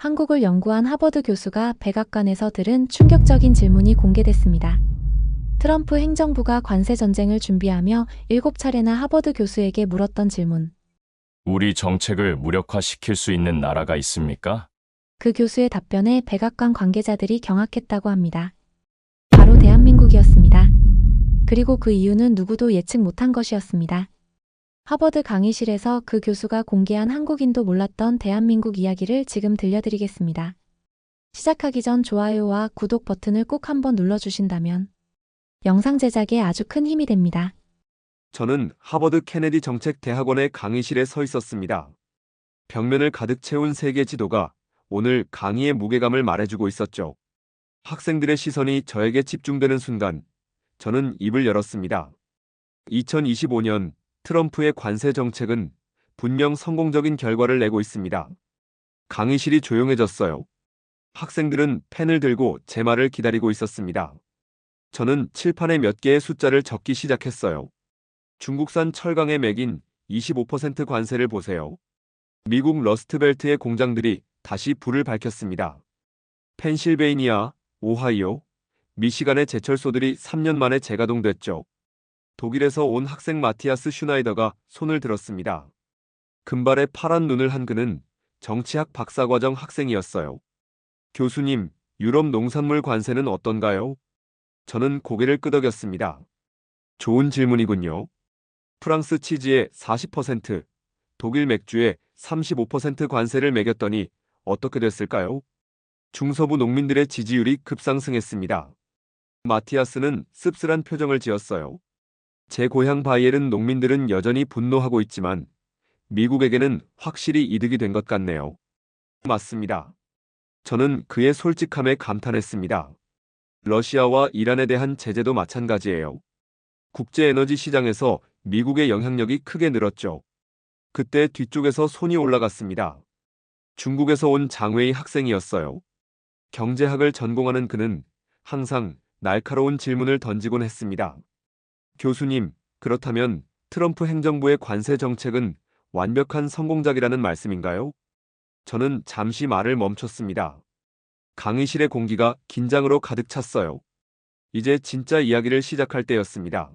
한국을 연구한 하버드 교수가 백악관에서 들은 충격적인 질문이 공개됐습니다. 트럼프 행정부가 관세 전쟁을 준비하며 7차례나 하버드 교수에게 물었던 질문. 우리 정책을 무력화시킬 수 있는 나라가 있습니까? 그 교수의 답변에 백악관 관계자들이 경악했다고 합니다. 바로 대한민국이었습니다. 그리고 그 이유는 누구도 예측 못한 것이었습니다. 하버드 강의실에서 그 교수가 공개한 한국인도 몰랐던 대한민국 이야기를 지금 들려드리겠습니다. 시작하기 전 좋아요와 구독 버튼을 꼭 한번 눌러주신다면 영상 제작에 아주 큰 힘이 됩니다. 저는 하버드 케네디 정책대학원의 강의실에 서 있었습니다. 벽면을 가득 채운 세계 지도가 오늘 강의의 무게감을 말해주고 있었죠. 학생들의 시선이 저에게 집중되는 순간 저는 입을 열었습니다. 2025년 트럼프의 관세 정책은 분명 성공적인 결과를 내고 있습니다. 강의실이 조용해졌어요. 학생들은 펜을 들고 제 말을 기다리고 있었습니다. 저는 칠판에 몇 개의 숫자를 적기 시작했어요. 중국산 철강에 매긴 25% 관세를 보세요. 미국 러스트벨트의 공장들이 다시 불을 밝혔습니다. 펜실베이니아, 오하이오, 미시간의 제철소들이 3년 만에 재가동됐죠. 독일에서 온 학생 마티아스 슈나이더가 손을 들었습니다. 금발에 파란 눈을 한 그는 정치학 박사과정 학생이었어요. 교수님, 유럽 농산물 관세는 어떤가요? 저는 고개를 끄덕였습니다. 좋은 질문이군요. 프랑스 치즈에 40%, 독일 맥주에 35% 관세를 매겼더니 어떻게 됐을까요? 중서부 농민들의 지지율이 급상승했습니다. 마티아스는 씁쓸한 표정을 지었어요. 제 고향 바이에른 농민들은 여전히 분노하고 있지만 미국에게는 확실히 이득이 된 것 같네요. 맞습니다. 저는 그의 솔직함에 감탄했습니다. 러시아와 이란에 대한 제재도 마찬가지예요. 국제 에너지 시장에서 미국의 영향력이 크게 늘었죠. 그때 뒤쪽에서 손이 올라갔습니다. 중국에서 온 장웨이 학생이었어요. 경제학을 전공하는 그는 항상 날카로운 질문을 던지곤 했습니다. 교수님, 그렇다면 트럼프 행정부의 관세 정책은 완벽한 성공작이라는 말씀인가요? 저는 잠시 말을 멈췄습니다. 강의실의 공기가 긴장으로 가득 찼어요. 이제 진짜 이야기를 시작할 때였습니다.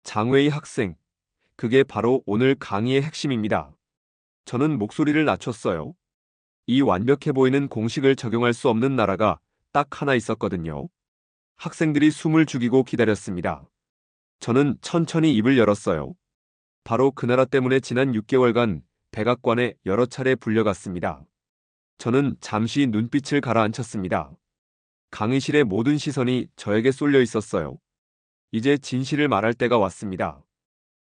장웨이 학생, 그게 바로 오늘 강의의 핵심입니다. 저는 목소리를 낮췄어요. 이 완벽해 보이는 공식을 적용할 수 없는 나라가 딱 하나 있었거든요. 학생들이 숨을 죽이고 기다렸습니다. 저는 천천히 입을 열었어요. 바로 그 나라 때문에 지난 6개월간 백악관에 여러 차례 불려갔습니다. 저는 잠시 눈빛을 가라앉혔습니다. 강의실의 모든 시선이 저에게 쏠려 있었어요. 이제 진실을 말할 때가 왔습니다.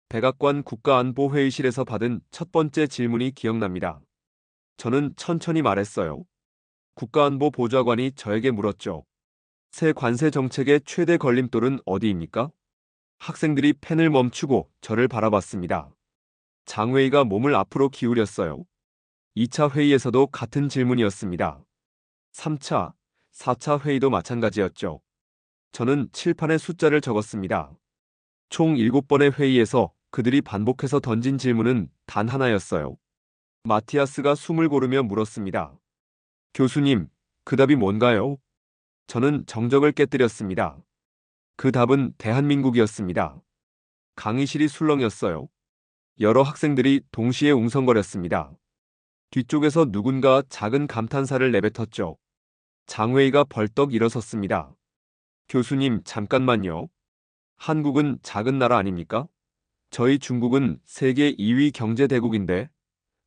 백악관 국가안보회의실에서 받은 첫 번째 질문이 기억납니다. 저는 천천히 말했어요. 국가안보 보좌관이 저에게 물었죠. 새 관세 정책의 최대 걸림돌은 어디입니까? 학생들이 펜을 멈추고 저를 바라봤습니다. 장웨이가 몸을 앞으로 기울였어요. 2차 회의에서도 같은 질문이었습니다. 3차, 4차 회의도 마찬가지였죠. 저는 칠판에 숫자를 적었습니다. 총 7번의 회의에서 그들이 반복해서 던진 질문은 단 하나였어요. 마티아스가 숨을 고르며 물었습니다. 교수님, 그 답이 뭔가요? 저는 정적을 깨뜨렸습니다. 그 답은 대한민국이었습니다. 강의실이 술렁였어요. 여러 학생들이 동시에 웅성거렸습니다. 뒤쪽에서 누군가 작은 감탄사를 내뱉었죠. 장웨이가 벌떡 일어섰습니다. 교수님, 잠깐만요. 한국은 작은 나라 아닙니까? 저희 중국은 세계 2위 경제대국인데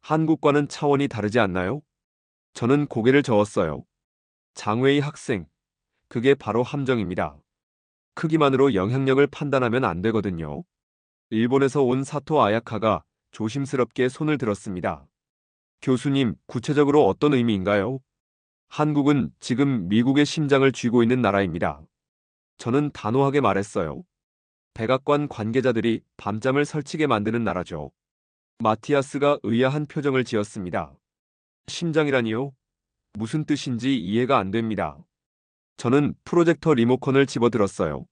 한국과는 차원이 다르지 않나요? 저는 고개를 저었어요. 장웨이 학생, 그게 바로 함정입니다. 크기만으로 영향력을 판단하면 안 되거든요. 일본에서 온 사토 아야카가 조심스럽게 손을 들었습니다. 교수님, 구체적으로 어떤 의미인가요? 한국은 지금 미국의 심장을 쥐고 있는 나라입니다. 저는 단호하게 말했어요. 백악관 관계자들이 밤잠을 설치게 만드는 나라죠. 마티아스가 의아한 표정을 지었습니다. 심장이라니요? 무슨 뜻인지 이해가 안 됩니다. 저는 프로젝터 리모컨을 집어들었어요.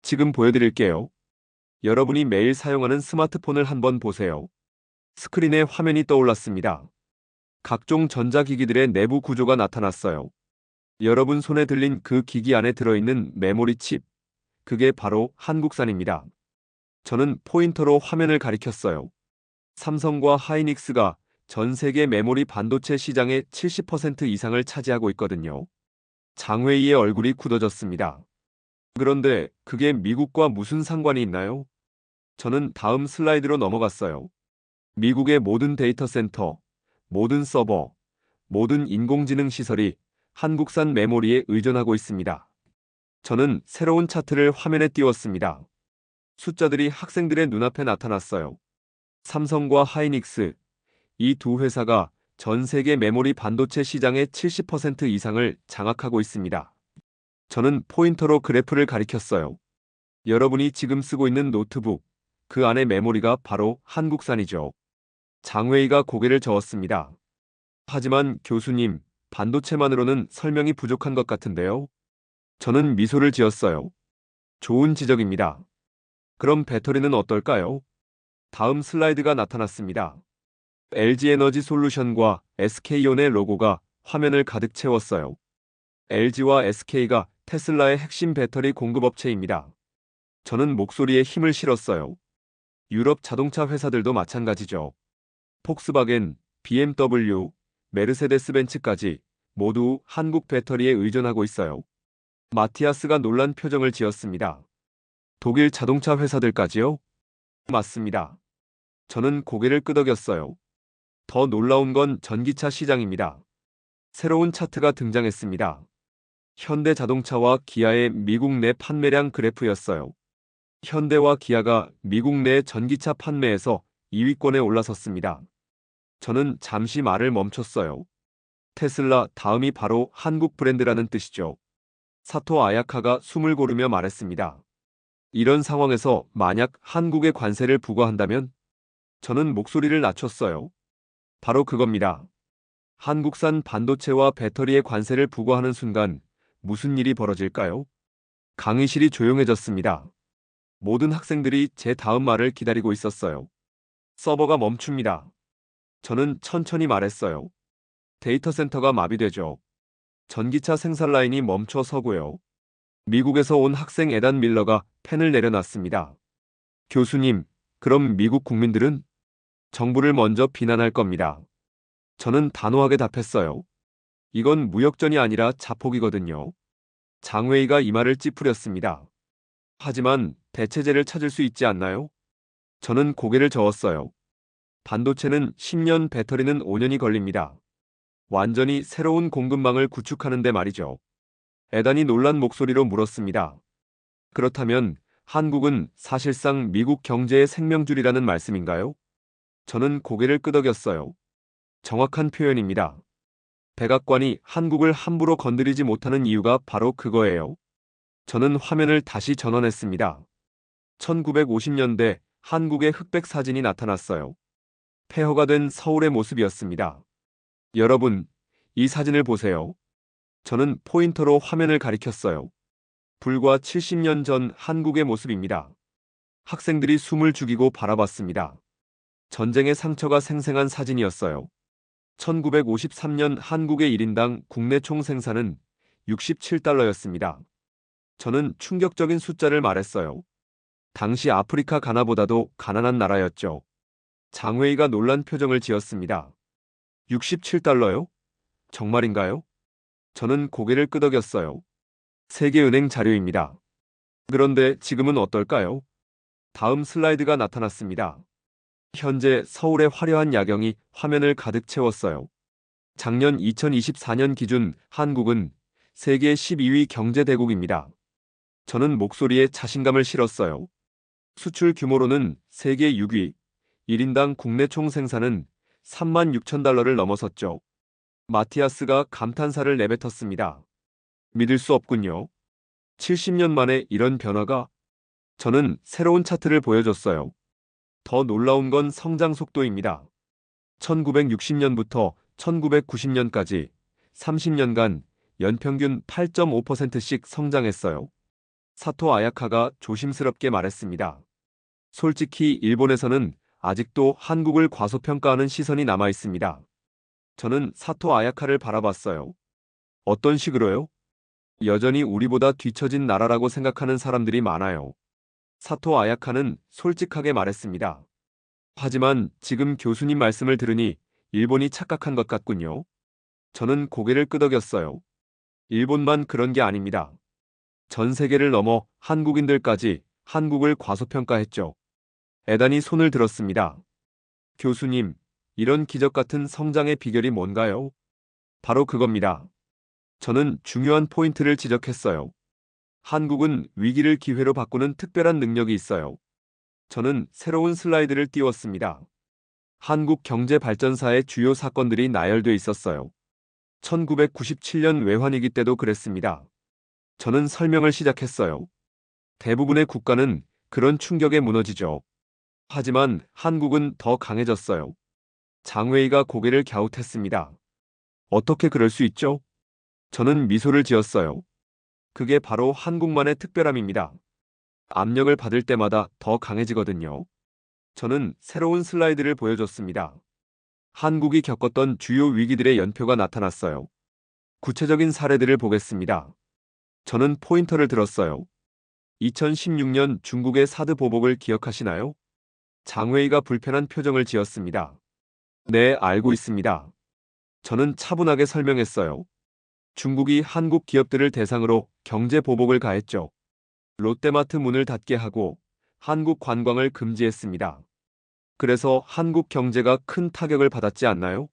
지금 보여드릴게요. 여러분이 매일 사용하는 스마트폰을 한번 보세요. 스크린에 화면이 떠올랐습니다. 각종 전자기기들의 내부 구조가 나타났어요. 여러분 손에 들린 그 기기 안에 들어있는 메모리 칩, 그게 바로 한국산입니다. 저는 포인터로 화면을 가리켰어요. 삼성과 하이닉스가 전 세계 메모리 반도체 시장의 70% 이상을 차지하고 있거든요. 장웨이의 얼굴이 굳어졌습니다. 그런데 그게 미국과 무슨 상관이 있나요? 저는 다음 슬라이드로 넘어갔어요. 미국의 모든 데이터 센터, 모든 서버, 모든 인공지능 시설이 한국산 메모리에 의존하고 있습니다. 저는 새로운 차트를 화면에 띄웠습니다. 숫자들이 학생들의 눈앞에 나타났어요. 삼성과 하이닉스, 이 두 회사가 전 세계 메모리 반도체 시장의 70% 이상을 장악하고 있습니다. 저는 포인터로 그래프를 가리켰어요. 여러분이 지금 쓰고 있는 노트북, 그 안의 메모리가 바로 한국산이죠. 장웨이가 고개를 저었습니다. 하지만 교수님, 반도체만으로는 설명이 부족한 것 같은데요. 저는 미소를 지었어요. 좋은 지적입니다. 그럼 배터리는 어떨까요? 다음 슬라이드가 나타났습니다. LG에너지 솔루션과 SK온의 로고가 화면을 가득 채웠어요. LG와 SK가 테슬라의 핵심 배터리 공급업체입니다. 저는 목소리에 힘을 실었어요. 유럽 자동차 회사들도 마찬가지죠. 폭스바겐, BMW, 메르세데스 벤츠까지 모두 한국 배터리에 의존하고 있어요. 마티아스가 놀란 표정을 지었습니다. 독일 자동차 회사들까지요? 맞습니다. 저는 고개를 끄덕였어요. 더 놀라운 건 전기차 시장입니다. 새로운 차트가 등장했습니다. 현대자동차와 기아의 미국 내 판매량 그래프였어요. 현대와 기아가 미국 내 전기차 판매에서 2위권에 올라섰습니다. 저는 잠시 말을 멈췄어요. 테슬라 다음이 바로 한국 브랜드라는 뜻이죠. 사토 아야카가 숨을 고르며 말했습니다. 이런 상황에서 만약 한국에 관세를 부과한다면? 저는 목소리를 낮췄어요. 바로 그겁니다. 한국산 반도체와 배터리에 관세를 부과하는 순간 무슨 일이 벌어질까요? 강의실이 조용해졌습니다. 모든 학생들이 제 다음 말을 기다리고 있었어요. 서버가 멈춥니다. 저는 천천히 말했어요. 데이터 센터가 마비되죠. 전기차 생산 라인이 멈춰 서고요. 미국에서 온 학생 에단 밀러가 펜을 내려놨습니다. 교수님, 그럼 미국 국민들은? 정부를 먼저 비난할 겁니다. 저는 단호하게 답했어요. 이건 무역전이 아니라 자폭이거든요. 장웨이가 이 말을 찌푸렸습니다. 하지만 대체제를 찾을 수 있지 않나요? 저는 고개를 저었어요. 반도체는 10년, 배터리는 5년이 걸립니다. 완전히 새로운 공급망을 구축하는데 말이죠. 에단이 놀란 목소리로 물었습니다. 그렇다면 한국은 사실상 미국 경제의 생명줄이라는 말씀인가요? 저는 고개를 끄덕였어요. 정확한 표현입니다. 백악관이 한국을 함부로 건드리지 못하는 이유가 바로 그거예요. 저는 화면을 다시 전환했습니다. 1950년대 한국의 흑백 사진이 나타났어요. 폐허가 된 서울의 모습이었습니다. 여러분, 이 사진을 보세요. 저는 포인터로 화면을 가리켰어요. 불과 70년 전 한국의 모습입니다. 학생들이 숨을 죽이고 바라봤습니다. 전쟁의 상처가 생생한 사진이었어요. 1953년 한국의 1인당 국내 총 생산은 67달러였습니다. 저는 충격적인 숫자를 말했어요. 당시 아프리카 가나보다도 가난한 나라였죠. 장웨이가 놀란 표정을 지었습니다. 67달러요? 정말인가요? 저는 고개를 끄덕였어요. 세계은행 자료입니다. 그런데 지금은 어떨까요? 다음 슬라이드가 나타났습니다. 현재 서울의 화려한 야경이 화면을 가득 채웠어요. 작년 2024년 기준 한국은 세계 12위 경제대국입니다. 저는 목소리에 자신감을 실었어요. 수출 규모로는 세계 6위, 1인당 국내 총 생산은 36,000달러를 넘어섰죠. 마티아스가 감탄사를 내뱉었습니다. 믿을 수 없군요. 70년 만에 이런 변화가? 저는 새로운 차트를 보여줬어요. 더 놀라운 건 성장 속도입니다. 1960년부터 1990년까지 30년간 연평균 8.5%씩 성장했어요. 사토 아야카가 조심스럽게 말했습니다. 솔직히 일본에서는 아직도 한국을 과소평가하는 시선이 남아 있습니다. 저는 사토 아야카를 바라봤어요. 어떤 식으로요? 여전히 우리보다 뒤처진 나라라고 생각하는 사람들이 많아요. 사토 아야카는 솔직하게 말했습니다. 하지만 지금 교수님 말씀을 들으니 일본이 착각한 것 같군요. 저는 고개를 끄덕였어요. 일본만 그런 게 아닙니다. 전 세계를 넘어 한국인들까지 한국을 과소평가했죠. 에단이 손을 들었습니다. 교수님, 이런 기적 같은 성장의 비결이 뭔가요? 바로 그겁니다. 저는 중요한 포인트를 지적했어요. 한국은 위기를 기회로 바꾸는 특별한 능력이 있어요. 저는 새로운 슬라이드를 띄웠습니다. 한국 경제 발전사의 주요 사건들이 나열돼 있었어요. 1997년 외환위기 때도 그랬습니다. 저는 설명을 시작했어요. 대부분의 국가는 그런 충격에 무너지죠. 하지만 한국은 더 강해졌어요. 장웨이가 고개를 갸웃했습니다. 어떻게 그럴 수 있죠? 저는 미소를 지었어요. 그게 바로 한국만의 특별함입니다. 압력을 받을 때마다 더 강해지거든요. 저는 새로운 슬라이드를 보여줬습니다. 한국이 겪었던 주요 위기들의 연표가 나타났어요. 구체적인 사례들을 보겠습니다. 저는 포인터를 들었어요. 2016년 중국의 사드 보복을 기억하시나요? 장웨이가 불편한 표정을 지었습니다. 네, 알고 있습니다. 저는 차분하게 설명했어요. 중국이 한국 기업들을 대상으로 경제 보복을 가했죠. 롯데마트 문을 닫게 하고 한국 관광을 금지했습니다. 그래서 한국 경제가 큰 타격을 받았지 않나요?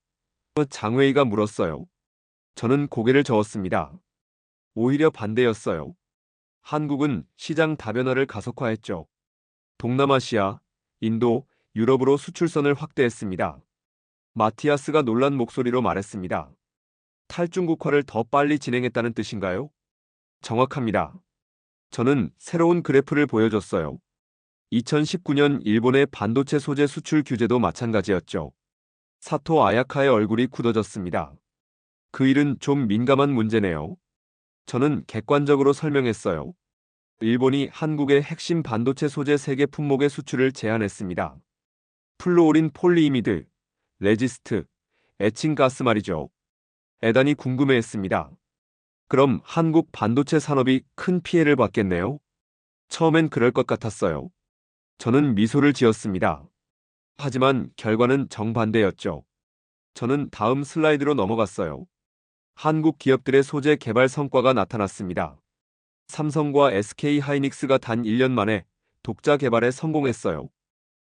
장웨이가 물었어요. 저는 고개를 저었습니다. 오히려 반대였어요. 한국은 시장 다변화를 가속화했죠. 동남아시아, 인도, 유럽으로 수출선을 확대했습니다. 마티아스가 놀란 목소리로 말했습니다. 탈중국화를 더 빨리 진행했다는 뜻인가요? 정확합니다. 저는 새로운 그래프를 보여줬어요. 2019년 일본의 반도체 소재 수출 규제도 마찬가지였죠. 사토 아야카의 얼굴이 굳어졌습니다. 그 일은 좀 민감한 문제네요. 저는 객관적으로 설명했어요. 일본이 한국의 핵심 반도체 소재 3개 품목의 수출을 제한했습니다. 플루오린 폴리이미드, 레지스트, 에칭가스 말이죠. 에단이 궁금해했습니다. 그럼 한국 반도체 산업이 큰 피해를 받겠네요? 처음엔 그럴 것 같았어요. 저는 미소를 지었습니다. 하지만 결과는 정반대였죠. 저는 다음 슬라이드로 넘어갔어요. 한국 기업들의 소재 개발 성과가 나타났습니다. 삼성과 SK 하이닉스가 단 1년 만에 독자 개발에 성공했어요.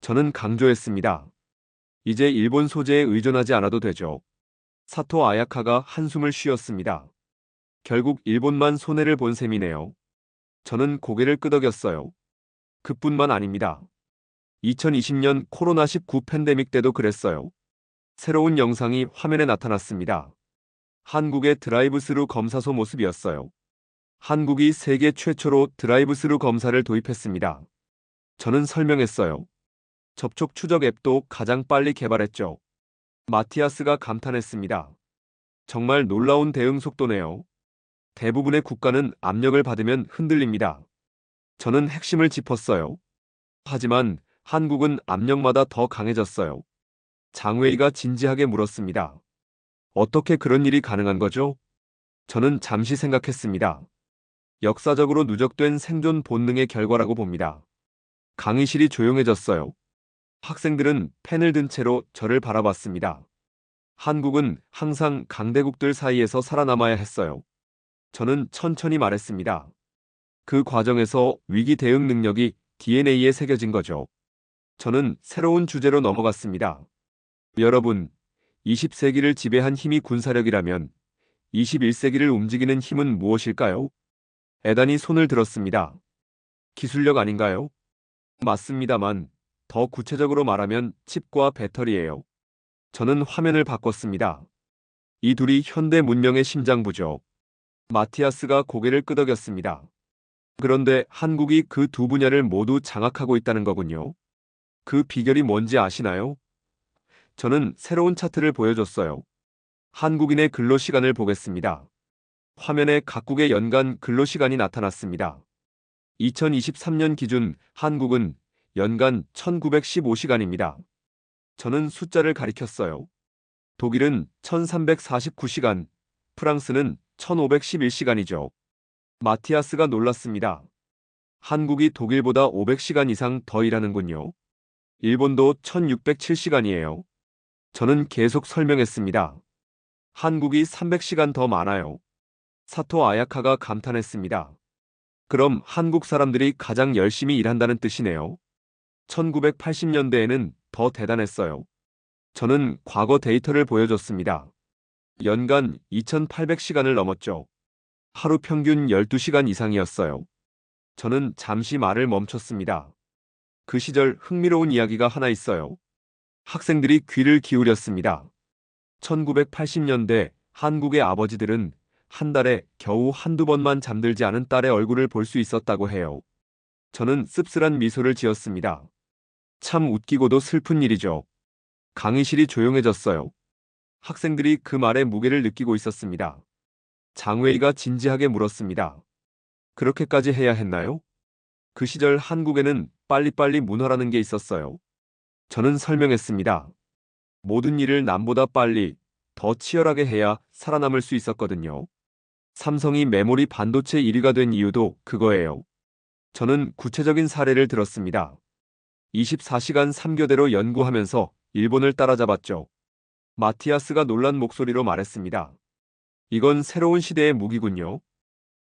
저는 강조했습니다. 이제 일본 소재에 의존하지 않아도 되죠. 사토 아야카가 한숨을 쉬었습니다. 결국 일본만 손해를 본 셈이네요. 저는 고개를 끄덕였어요. 그뿐만 아닙니다. 2020년 코로나19 팬데믹 때도 그랬어요. 새로운 영상이 화면에 나타났습니다. 한국의 드라이브스루 검사소 모습이었어요. 한국이 세계 최초로 드라이브스루 검사를 도입했습니다. 저는 설명했어요. 접촉 추적 앱도 가장 빨리 개발했죠. 마티아스가 감탄했습니다. 정말 놀라운 대응 속도네요. 대부분의 국가는 압력을 받으면 흔들립니다. 저는 핵심을 짚었어요. 하지만 한국은 압력마다 더 강해졌어요. 장웨이가 진지하게 물었습니다. 어떻게 그런 일이 가능한 거죠? 저는 잠시 생각했습니다. 역사적으로 누적된 생존 본능의 결과라고 봅니다. 강의실이 조용해졌어요. 학생들은 펜을 든 채로 저를 바라봤습니다. 한국은 항상 강대국들 사이에서 살아남아야 했어요. 저는 천천히 말했습니다. 그 과정에서 위기 대응 능력이 DNA에 새겨진 거죠. 저는 새로운 주제로 넘어갔습니다. 여러분, 20세기를 지배한 힘이 군사력이라면 21세기를 움직이는 힘은 무엇일까요? 에단이 손을 들었습니다. 기술력 아닌가요? 맞습니다만 더 구체적으로 말하면 칩과 배터리예요. 저는 화면을 바꿨습니다. 이 둘이 현대 문명의 심장부죠. 마티아스가 고개를 끄덕였습니다. 그런데 한국이 그 두 분야를 모두 장악하고 있다는 거군요. 그 비결이 뭔지 아시나요? 저는 새로운 차트를 보여줬어요. 한국인의 근로시간을 보겠습니다. 화면에 각국의 연간 근로시간이 나타났습니다. 2023년 기준 한국은 연간 1915시간입니다. 저는 숫자를 가리켰어요. 독일은 1349시간, 프랑스는 1511시간이죠. 마티아스가 놀랐습니다. 한국이 독일보다 500시간 이상 더 일하는군요. 일본도 1607시간이에요. 저는 계속 설명했습니다. 한국이 300시간 더 많아요. 사토 아야카가 감탄했습니다. 그럼 한국 사람들이 가장 열심히 일한다는 뜻이네요. 1980년대에는 더 대단했어요. 저는 과거 데이터를 보여줬습니다. 연간 2800시간을 넘었죠. 하루 평균 12시간 이상이었어요. 저는 잠시 말을 멈췄습니다. 그 시절 흥미로운 이야기가 하나 있어요. 학생들이 귀를 기울였습니다. 1980년대 한국의 아버지들은 한 달에 겨우 한두 번만 잠들지 않은 딸의 얼굴을 볼 수 있었다고 해요. 저는 씁쓸한 미소를 지었습니다. 참 웃기고도 슬픈 일이죠. 강의실이 조용해졌어요. 학생들이 그 말의 무게를 느끼고 있었습니다. 장웨이가 진지하게 물었습니다. 그렇게까지 해야 했나요? 그 시절 한국에는 빨리빨리 문화라는 게 있었어요. 저는 설명했습니다. 모든 일을 남보다 빨리, 더 치열하게 해야 살아남을 수 있었거든요. 삼성이 메모리 반도체 1위가 된 이유도 그거예요. 저는 구체적인 사례를 들었습니다. 24시간 3교대로 연구하면서 일본을 따라잡았죠. 마티아스가 놀란 목소리로 말했습니다. 이건 새로운 시대의 무기군요.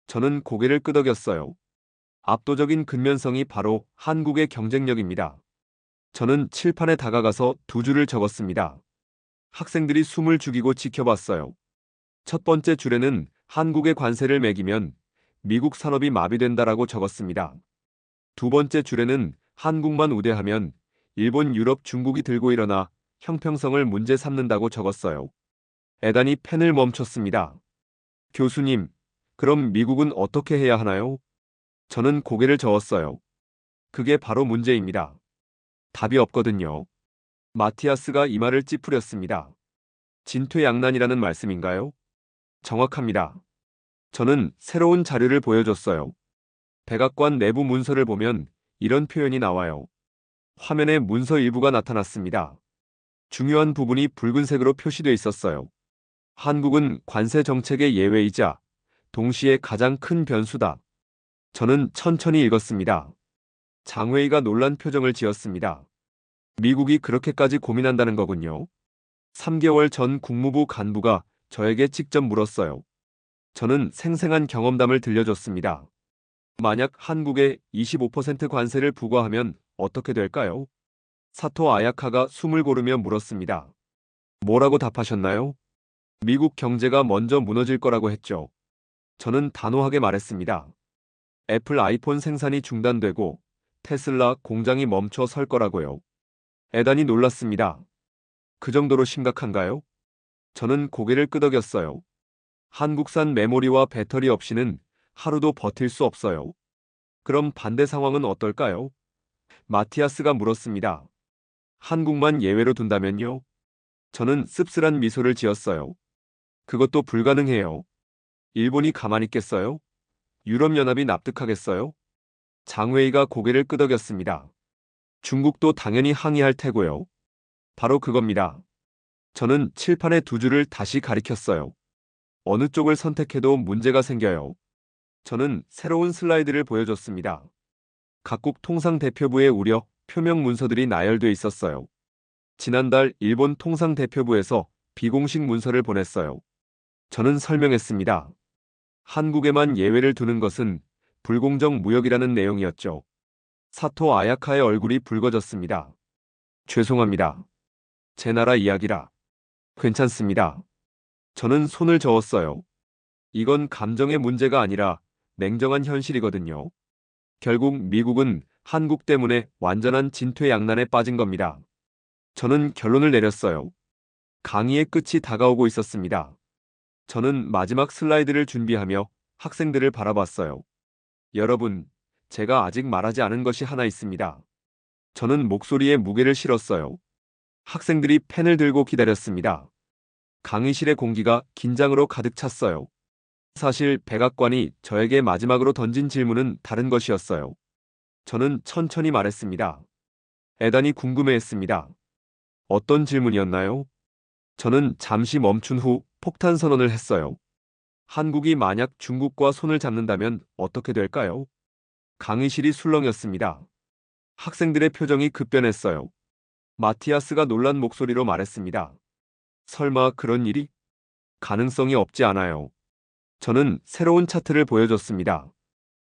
저는 고개를 끄덕였어요. 압도적인 근면성이 바로 한국의 경쟁력입니다. 저는 칠판에 다가가서 두 줄을 적었습니다. 학생들이 숨을 죽이고 지켜봤어요. 첫 번째 줄에는 한국의 관세를 매기면 미국 산업이 마비된다라고 적었습니다. 두 번째 줄에는 한국만 우대하면 일본, 유럽, 중국이 들고 일어나 형평성을 문제 삼는다고 적었어요. 에단이 펜을 멈췄습니다. 교수님, 그럼 미국은 어떻게 해야 하나요? 저는 고개를 저었어요. 그게 바로 문제입니다. 답이 없거든요. 마티아스가 이마를 찌푸렸습니다. 진퇴양난이라는 말씀인가요? 정확합니다. 저는 새로운 자료를 보여줬어요. 백악관 내부 문서를 보면 이런 표현이 나와요. 화면에 문서 일부가 나타났습니다. 중요한 부분이 붉은색으로 표시되어 있었어요. 한국은 관세 정책의 예외이자 동시에 가장 큰 변수다. 저는 천천히 읽었습니다. 장웨이가 놀란 표정을 지었습니다. 미국이 그렇게까지 고민한다는 거군요. 3개월 전 국무부 간부가 저에게 직접 물었어요. 저는 생생한 경험담을 들려줬습니다. 만약 한국에 25% 관세를 부과하면 어떻게 될까요? 사토 아야카가 숨을 고르며 물었습니다. 뭐라고 답하셨나요? 미국 경제가 먼저 무너질 거라고 했죠. 저는 단호하게 말했습니다. 애플 아이폰 생산이 중단되고 테슬라 공장이 멈춰 설 거라고요. 에단이 놀랐습니다. 그 정도로 심각한가요? 저는 고개를 끄덕였어요. 한국산 메모리와 배터리 없이는 하루도 버틸 수 없어요. 그럼 반대 상황은 어떨까요? 마티아스가 물었습니다. 한국만 예외로 둔다면요? 저는 씁쓸한 미소를 지었어요. 그것도 불가능해요. 일본이 가만히 있겠어요? 유럽연합이 납득하겠어요? 장웨이가 고개를 끄덕였습니다. 중국도 당연히 항의할 테고요. 바로 그겁니다. 저는 칠판의 두 줄을 다시 가리켰어요. 어느 쪽을 선택해도 문제가 생겨요. 저는 새로운 슬라이드를 보여줬습니다. 각국 통상대표부의 우려, 표명 문서들이 나열돼 있었어요. 지난달 일본 통상대표부에서 비공식 문서를 보냈어요. 저는 설명했습니다. 한국에만 예외를 두는 것은 불공정 무역이라는 내용이었죠. 사토 아야카의 얼굴이 붉어졌습니다. 죄송합니다. 제 나라 이야기라. 괜찮습니다. 저는 손을 저었어요. 이건 감정의 문제가 아니라 냉정한 현실이거든요. 결국 미국은 한국 때문에 완전한 진퇴양난에 빠진 겁니다. 저는 결론을 내렸어요. 강의의 끝이 다가오고 있었습니다. 저는 마지막 슬라이드를 준비하며 학생들을 바라봤어요. 여러분, 제가 아직 말하지 않은 것이 하나 있습니다. 저는 목소리에 무게를 실었어요. 학생들이 펜을 들고 기다렸습니다. 강의실의 공기가 긴장으로 가득 찼어요. 사실 백악관이 저에게 마지막으로 던진 질문은 다른 것이었어요. 저는 천천히 말했습니다. 에단이 궁금해했습니다. 어떤 질문이었나요? 저는 잠시 멈춘 후 폭탄 선언을 했어요. 한국이 만약 중국과 손을 잡는다면 어떻게 될까요? 강의실이 술렁였습니다. 학생들의 표정이 급변했어요. 마티아스가 놀란 목소리로 말했습니다. 설마 그런 일이? 가능성이 없지 않아요. 저는 새로운 차트를 보여줬습니다.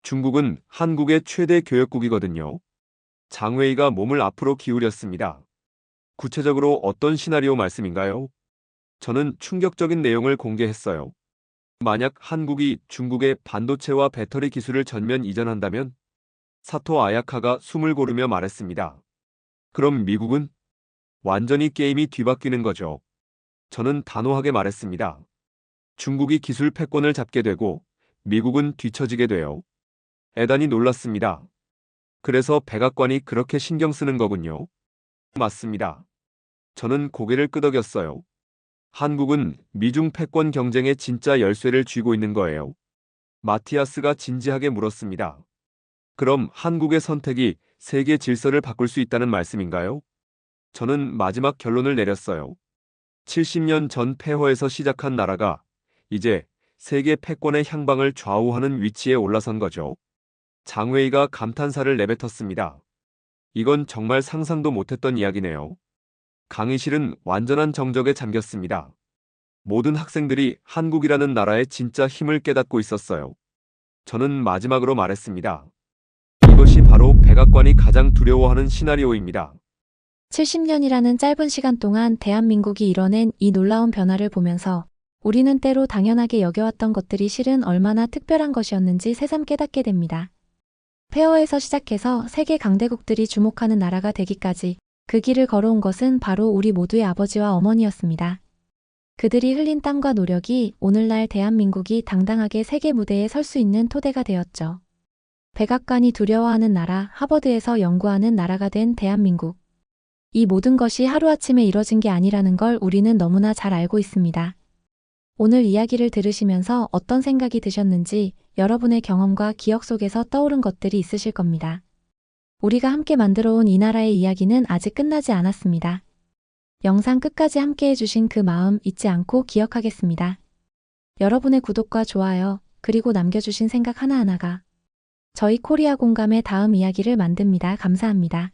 중국은 한국의 최대 교역국이거든요. 장웨이가 몸을 앞으로 기울였습니다. 구체적으로 어떤 시나리오 말씀인가요? 저는 충격적인 내용을 공개했어요. 만약 한국이 중국의 반도체와 배터리 기술을 전면 이전한다면? 사토 아야카가 숨을 고르며 말했습니다. 그럼 미국은? 완전히 게임이 뒤바뀌는 거죠. 저는 단호하게 말했습니다. 중국이 기술 패권을 잡게 되고 미국은 뒤처지게 돼요. 에단이 놀랐습니다. 그래서 백악관이 그렇게 신경 쓰는 거군요. 맞습니다. 저는 고개를 끄덕였어요. 한국은 미중 패권 경쟁의 진짜 열쇠를 쥐고 있는 거예요. 마티아스가 진지하게 물었습니다. 그럼 한국의 선택이 세계 질서를 바꿀 수 있다는 말씀인가요? 저는 마지막 결론을 내렸어요. 70년 전 폐허에서 시작한 나라가 이제 세계 패권의 향방을 좌우하는 위치에 올라선 거죠. 장웨이가 감탄사를 내뱉었습니다. 이건 정말 상상도 못했던 이야기네요. 강의실은 완전한 정적에 잠겼습니다. 모든 학생들이 한국이라는 나라의 진짜 힘을 깨닫고 있었어요. 저는 마지막으로 말했습니다. 이것이 바로 백악관이 가장 두려워하는 시나리오입니다. 70년이라는 짧은 시간 동안 대한민국이 이뤄낸 이 놀라운 변화를 보면서 우리는 때로 당연하게 여겨왔던 것들이 실은 얼마나 특별한 것이었는지 새삼 깨닫게 됩니다. 폐허에서 시작해서 세계 강대국들이 주목하는 나라가 되기까지 그 길을 걸어온 것은 바로 우리 모두의 아버지와 어머니였습니다. 그들이 흘린 땀과 노력이 오늘날 대한민국이 당당하게 세계 무대에 설 수 있는 토대가 되었죠. 백악관이 두려워하는 나라, 하버드에서 연구하는 나라가 된 대한민국. 이 모든 것이 하루아침에 이뤄진 게 아니라는 걸 우리는 너무나 잘 알고 있습니다. 오늘 이야기를 들으시면서 어떤 생각이 드셨는지 여러분의 경험과 기억 속에서 떠오른 것들이 있으실 겁니다. 우리가 함께 만들어온 이 나라의 이야기는 아직 끝나지 않았습니다. 영상 끝까지 함께 해주신 그 마음 잊지 않고 기억하겠습니다. 여러분의 구독과 좋아요, 그리고 남겨주신 생각 하나하나가 저희 코리아 공감의 다음 이야기를 만듭니다. 감사합니다.